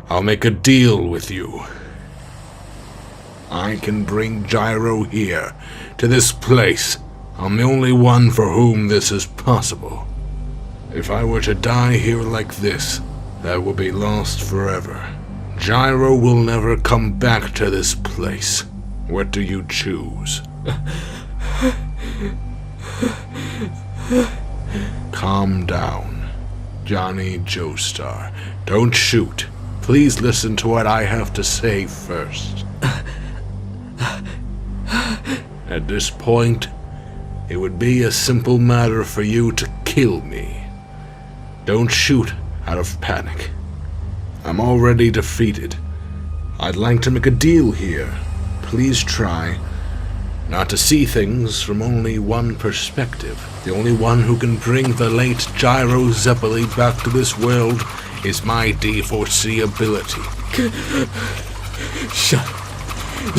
I'll make a deal with you. I can bring Gyro here, to this place. I'm the only one for whom this is possible. If I were to die here like this, that will be lost forever. Gyro will never come back to this place. What do you choose? Calm down, Johnny Joestar. Don't shoot. Please listen to what I have to say first. At this point, it would be a simple matter for you to kill me. Don't shoot out of panic. I'm already defeated. I'd like to make a deal here. Please try not to see things from only one perspective. The only one who can bring the late Gyro Zeppeli back to this world is my D4C ability.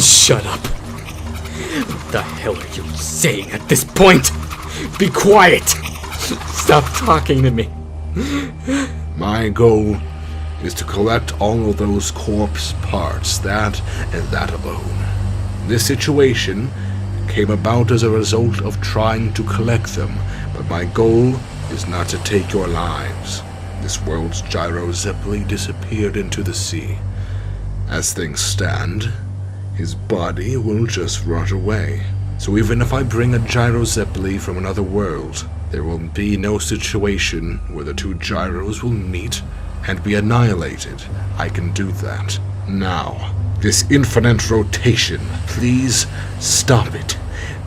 Shut up. What the hell are you saying at this point? Be quiet. Stop talking to me. My goal is to collect all of those corpse parts, that and that alone. This situation came about as a result of trying to collect them, but my goal is not to take your lives. This world's Gyro Zeppeli disappeared into the sea. As things stand, his body will just rot away. So even if I bring a Gyro Zeppeli from another world, there will be no situation where the two gyros will meet and be annihilated. I can do that. Now, this infinite rotation, please stop it.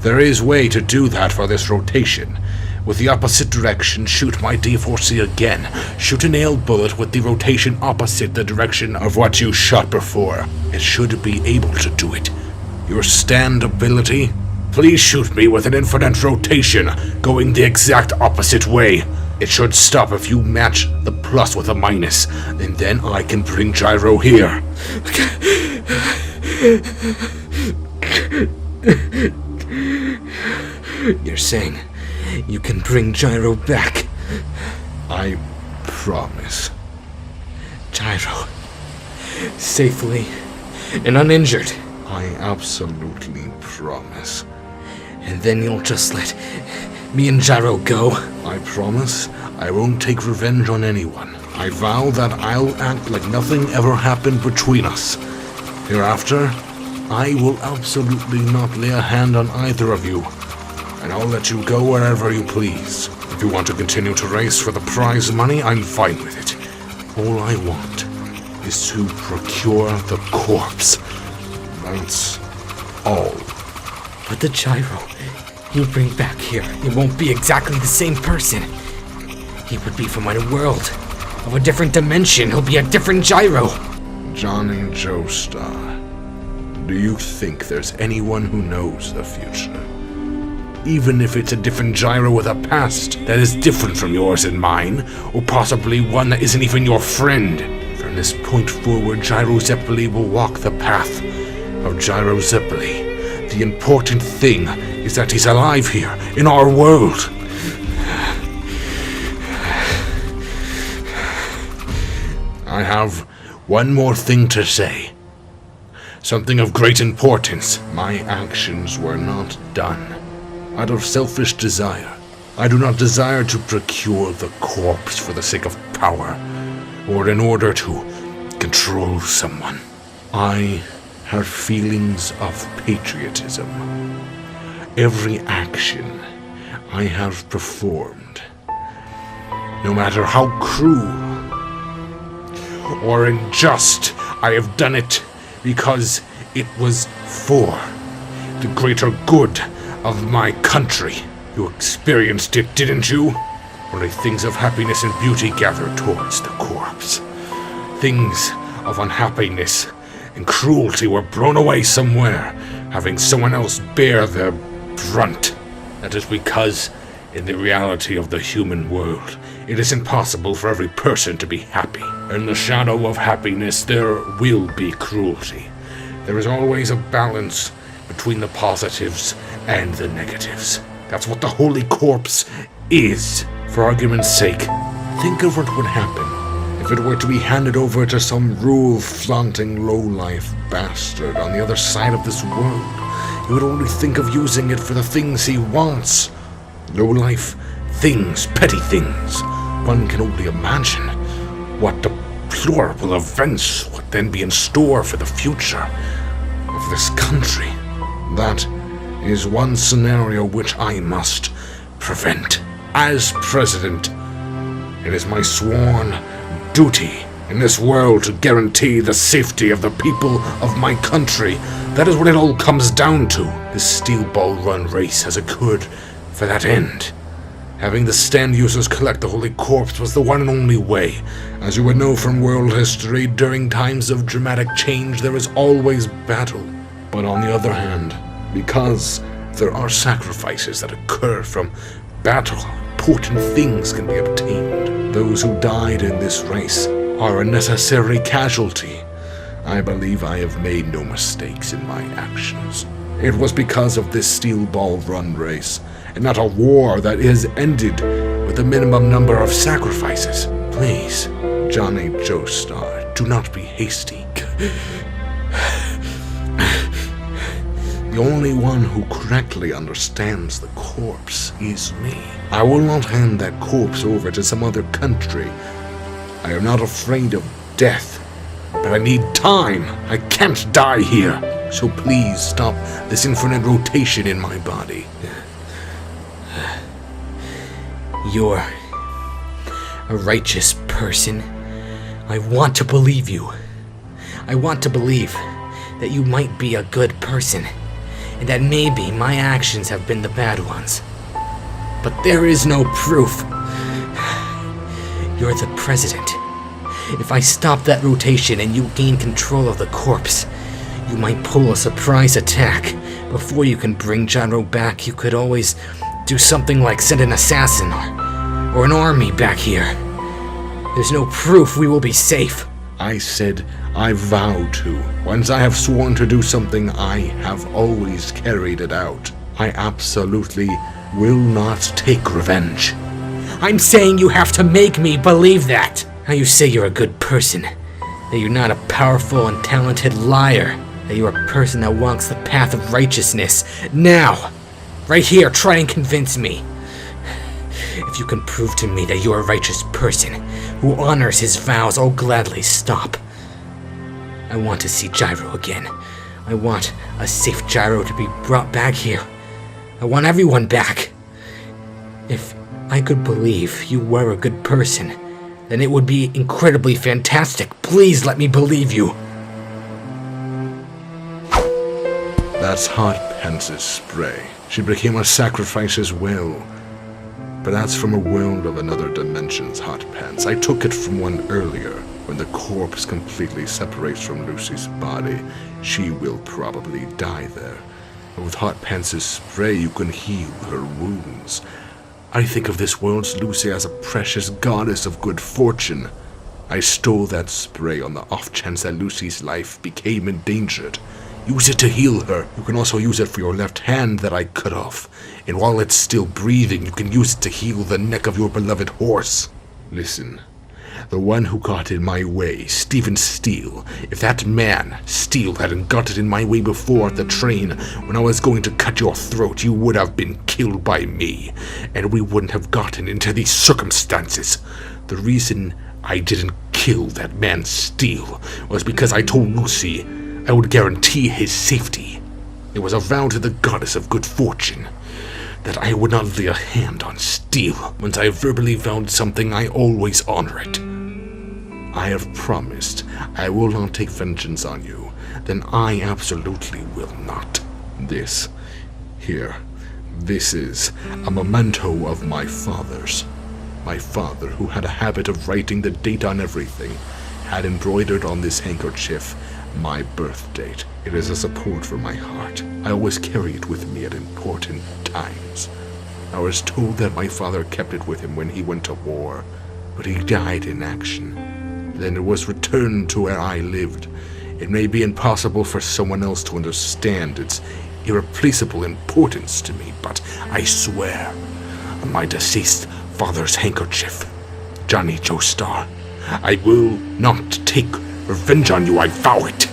There is a way to do that for this rotation. With the opposite direction, shoot my D4C again. Shoot a nail bullet with the rotation opposite the direction of what you shot before. It should be able to do it. Your stand ability? Please shoot me with an infinite rotation, going the exact opposite way. It should stop if you match the plus with a minus, and then I can bring Gyro here. You're saying you can bring Gyro back? I promise. Gyro, safely and uninjured. I absolutely promise. And then you'll just let me and Gyro go? I promise I won't take revenge on anyone. I vow that I'll act like nothing ever happened between us. Hereafter, I will absolutely not lay a hand on either of you, and I'll let you go wherever you please. If you want to continue to race for the prize money, I'm fine with it. All I want is to procure the corpse. That's all. But the Gyro you bring back here, it won't be exactly the same person. He would be from a world of a different dimension. He'll be a different Gyro. Johnny Joestar, do you think there's anyone who knows the future? Even if it's a different Gyro with a past that is different from yours and mine, or possibly one that isn't even your friend. From this point forward, Gyro Zeppeli will walk the path of Gyro Zeppeli. The important thing is that he's alive here, in our world. I have one more thing to say. Something of great importance. My actions were not done out of selfish desire. I do not desire to procure the corpse for the sake of power, or in order to control someone. I have feelings of patriotism. Every action I have performed, no matter how cruel or unjust, I have done it because it was for the greater good of my country. You experienced it, didn't you? Only things of happiness and beauty gathered towards the corpse. Things of unhappiness and cruelty were blown away somewhere, having someone else bear the brunt. That is because, in the reality of the human world, it is impossible for every person to be happy. In the shadow of happiness, there will be cruelty. There is always a balance between the positives and the negatives. That's what the Holy Corpse is. For argument's sake, think of what would happen If it were to be handed over to some rule-flaunting lowlife bastard on the other side of this world, he would only think of using it for the things he wants. Lowlife things, petty things. One can only imagine what deplorable events would then be in store for the future of this country. That is one scenario which I must prevent. As president, it is my sworn duty in this world to guarantee the safety of the people of my country. That is what it all comes down to. This Steel Ball Run race has occurred for that end. Having the stand users collect the Holy Corpse was the one and only way. As you would know from world history, during times of dramatic change there is always battle. But on the other hand, because there are sacrifices that occur from battle, important things can be obtained. Those who died in this race are a necessary casualty. I believe I have made no mistakes in my actions. It was because of this Steel Ball Run race, and not a war that is ended with a minimum number of sacrifices. Please, Johnny Joestar, do not be hasty. The only one who correctly understands the corpse is me. I will not hand that corpse over to some other country. I am not afraid of death, but I need time. I can't die here. So please stop this infinite rotation in my body. You're a righteous person. I want to believe you. I want to believe that you might be a good person, and that maybe my actions have been the bad ones. But there is no proof. You're the president. If I stop that rotation and you gain control of the corpse, you might pull a surprise attack. Before you can bring Gyro back, you could always do something like send an assassin or an army back here. There's no proof we will be safe. I said I vow to. Once I have sworn to do something, I have always carried it out. I absolutely will not take revenge. I'm saying you have to make me believe that. Now you say you're a good person, that you're not a powerful and talented liar, that you're a person that walks the path of righteousness. Now, right here, try and convince me. If you can prove to me that you're a righteous person who honors his vows, I'll gladly stop. I want to see Gyro again. I want a safe Gyro to be brought back here. I want everyone back. If I could believe you were a good person, then it would be incredibly fantastic. Please let me believe you. That's Hot Pants' spray. She became a sacrifice as well. But that's from a world of another dimension's Hot Pants. I took it from one earlier. When the corpse completely separates from Lucy's body, she will probably die there. But with Hot Pants' spray, you can heal her wounds. I think of this world's Lucy as a precious goddess of good fortune. I stole that spray on the off chance that Lucy's life became endangered. Use it to heal her. You can also use it for your left hand that I cut off. And while it's still breathing, you can use it to heal the neck of your beloved horse. Listen, the one who got in my way, Stephen Steele, if that man, Steele, hadn't got it in my way before at the train when I was going to cut your throat, you would have been killed by me, and we wouldn't have gotten into these circumstances. The reason I didn't kill that man Steele was because I told Lucy I would guarantee his safety. It was a vow to the goddess of good fortune that I would not lay a hand on Steele. Once I verbally vowed something, I always honor it. I have promised I will not take vengeance on you. Then I absolutely will not. This is a memento of my father's. My father, who had a habit of writing the date on everything, had embroidered on this handkerchief my birth date. It is a support for my heart. I always carry it with me at important times. I was told that my father kept it with him when he went to war, but he died in action. Then it was returned to where I lived. It may be impossible for someone else to understand its irreplaceable importance to me, but I swear on my deceased father's handkerchief, Johnny Joestar, I will not take revenge on you, I vow it.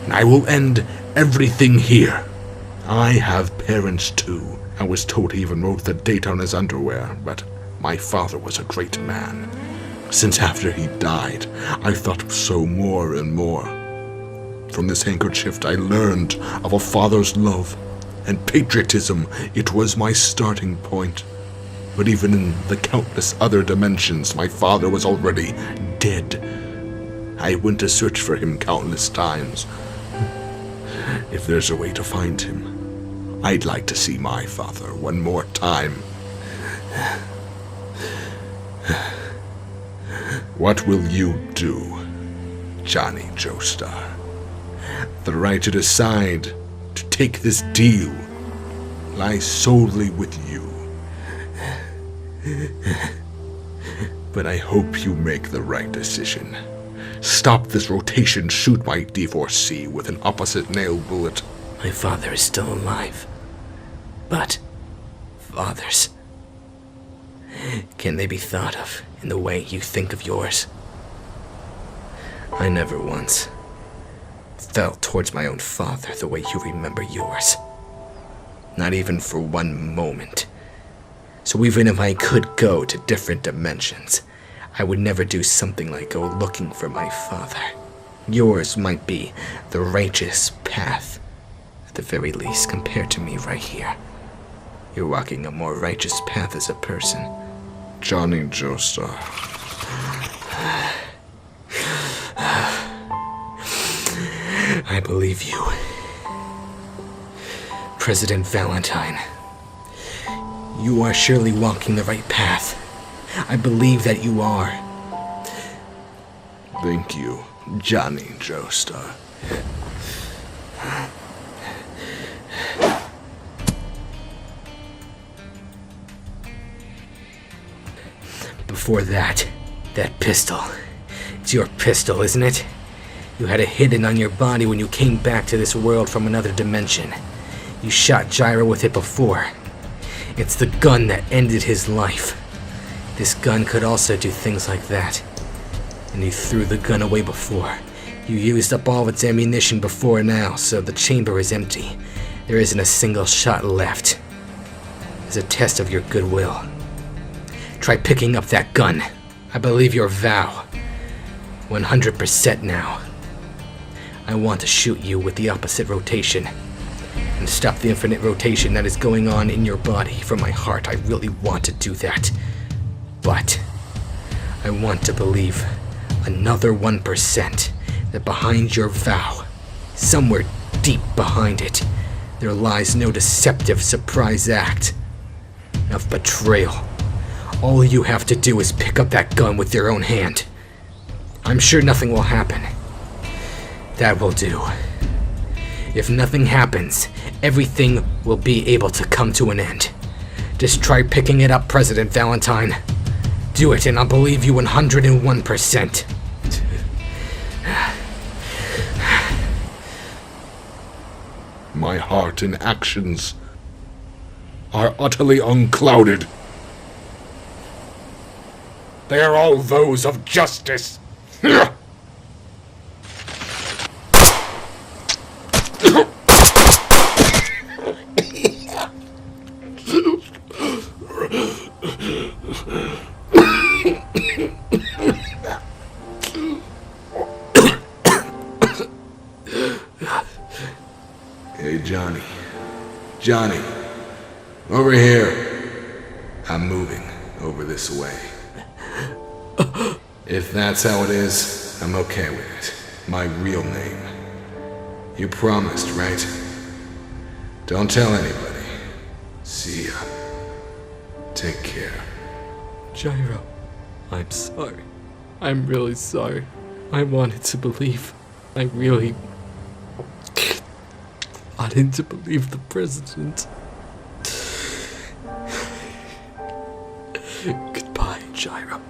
And I will end everything here. I have parents too. I was told he even wrote the date on his underwear, but my father was a great man. Since after he died, I thought so more and more. From this handkerchief I learned of a father's love and patriotism. It was my starting point. But even in the countless other dimensions, my father was already dead. I went to search for him countless times. If there's a way to find him, I'd like to see my father one more time. What will you do, Johnny Joestar? The right to decide to take this deal lies solely with you. But I hope you make the right decision. Stop this rotation, shoot my D4C with an opposite nail bullet. My father is still alive. But fathers, can they be thought of in the way you think of yours? I never once felt towards my own father the way you remember yours. Not even for one moment. So even if I could go to different dimensions, I would never do something like go looking for my father. Yours might be the righteous path, at the very least, compared to me right here. You're walking a more righteous path as a person. Johnny Joestar. I believe you. President Valentine. You are surely walking the right path. I believe that you are. Thank you, Johnny Joestar. Before that pistol. It's your pistol, isn't it? You had it hidden on your body when you came back to this world from another dimension. You shot Gyro with it before. It's the gun that ended his life. This gun could also do things like that. And you threw the gun away before. You used up all of its ammunition before now, so the chamber is empty. There isn't a single shot left. It's a test of your goodwill. Try picking up that gun. I believe your vow. 100% now. I want to shoot you with the opposite rotation. And stop the infinite rotation that is going on in your body. From my heart, I really want to do that. But I want to believe another 1% that behind your vow, somewhere deep behind it, there lies no deceptive surprise act of betrayal. All you have to do is pick up that gun with your own hand. I'm sure nothing will happen. That will do. If nothing happens, everything will be able to come to an end. Just try picking it up, President Valentine. Do it and I'll believe you 101%. My heart and actions are utterly unclouded. They are all those of justice. Hey, Johnny. Johnny, over here. I'm moving over this way. If that's how it is, I'm okay with it. My real name. You promised, right? Don't tell anybody. See ya. Take care. Gyro, I'm sorry. I'm really sorry. I wanted to believe. I wanted to believe the president. Goodbye, Gyro.